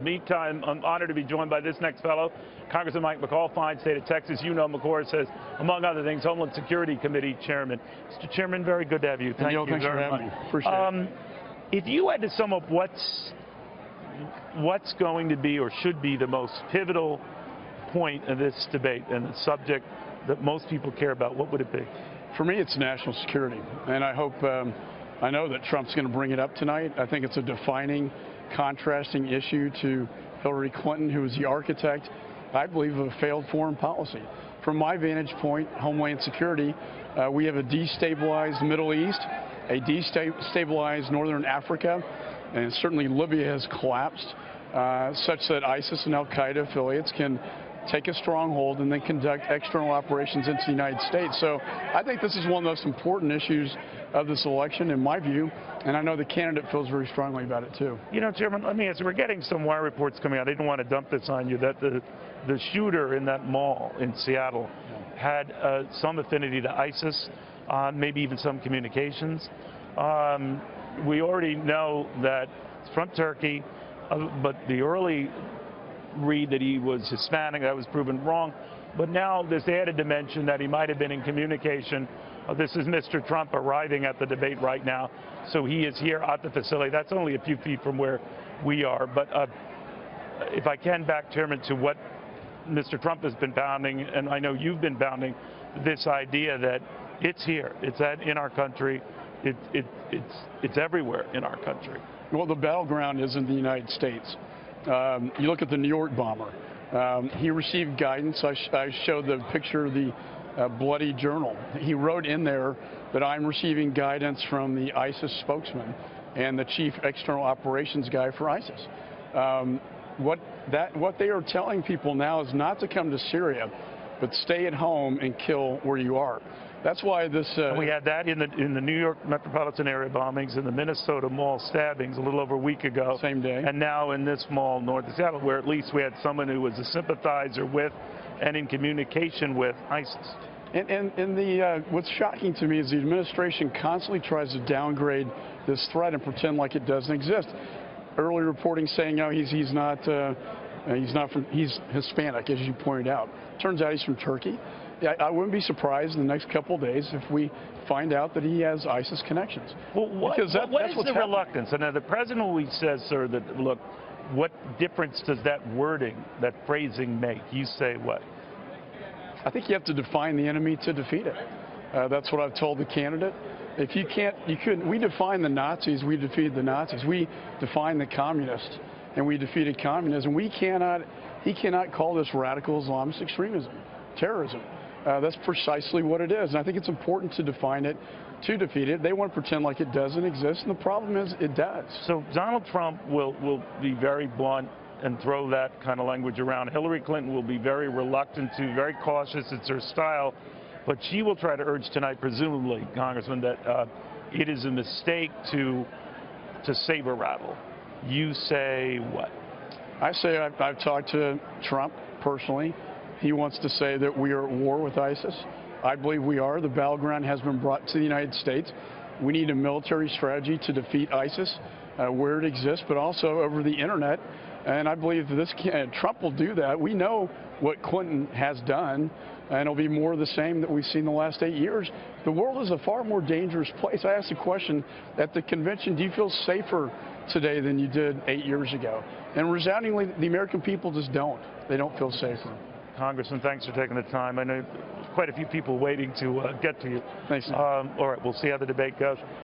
Meantime, I'm honored to be joined by this next fellow, Congressman Mike McCaul, fine state of Texas. You know McCaul says, among other things, Homeland Security Committee Chairman. Mr. Chairman, very good to have you. Thank you thanks very for having much. me. Appreciate it. If you had to sum up what's going to be or should be the most pivotal point of this debate and the subject that most people care about, what would it be? For me, it's national security, and I hope, I know that Trump's going to bring it up tonight. I think it's a defining, contrasting issue to Hillary Clinton, who was the architect, I believe, of a failed foreign policy. From my vantage point, Homeland Security, we have a destabilized Middle East, a destabilized Northern Africa, and certainly Libya has collapsed, such that ISIS and al-Qaeda affiliates can take a stronghold and then conduct external operations into the United States. So I think this is one of the most important issues of this election, in my view, and I know the candidate feels very strongly about it, too. You know, Chairman, let me answer. We're getting some wire reports coming out. I didn't want to dump this on you, that the shooter in that mall in Seattle had some affinity to ISIS, maybe even some communications. We already know that it's from Turkey, but the early read that he was Hispanic, that was proven wrong. But now this added dimension that he might have been in communication. This is Mr. Trump arriving at the debate right now. So he is here at the facility. That's only a few feet from where we are. But if I can back, Chairman, to what Mr. Trump has been pounding, and I know you've been pounding, this idea that it's here, it's in our country, it's everywhere in our country. Well, the battleground is in the United States. You look at the New York bomber. He received guidance. I showed the picture of the bloody journal. He wrote in there that I'm receiving guidance from the ISIS spokesman and the chief external operations guy for ISIS. What they are telling people now is not to come to Syria, but stay at home and kill where you are. That's why this. We had that in the New York metropolitan area bombings, in the Minnesota mall stabbings a little over a week ago. Same day. And now in this mall north of Seattle, where at least we had someone who was a sympathizer with and in communication with ISIS. And what's shocking to me is the administration constantly tries to downgrade this threat and pretend like it doesn't exist. Early reporting saying, no, he's Hispanic, as you pointed out. Turns out he's from Turkey. I wouldn't be surprised in the next couple of days if we find out that he has ISIS connections. Well, what is the reluctance? And the president always says, sir, that, look, what difference does that wording, that phrasing make? You say what? I think you have to define the enemy to defeat it. That's what I've told the candidate. If you can't, we define the Nazis, we defeated the Nazis. We define the communists, and we defeated communism. He cannot call this radical Islamist extremism, terrorism. That's precisely what it is, and I think it's important to define it, to defeat it. They want to pretend like it doesn't exist, and the problem is it does. So Donald Trump will be very blunt and throw that kind of language around. Hillary Clinton will be very reluctant to, very cautious. It's her style. But she will try to urge tonight, presumably, Congressman, that it is a mistake to saber rattle. You say what? I say I've talked to Trump personally. He wants to say that we are at war with ISIS. I believe we are. The battleground has been brought to the United States. We need a military strategy to defeat ISIS where it exists, but also over the internet. And I believe that Trump will do that. We know what Clinton has done, and it'll be more of the same that we've seen the last 8 years. The world is a far more dangerous place. I asked the question at the convention, do you feel safer today than you did 8 years ago? And resoundingly, the American people just don't. They don't feel safer. Congressman, thanks for taking the time. I know quite a few people waiting to get to you. Thanks. All right, we'll see how the debate goes.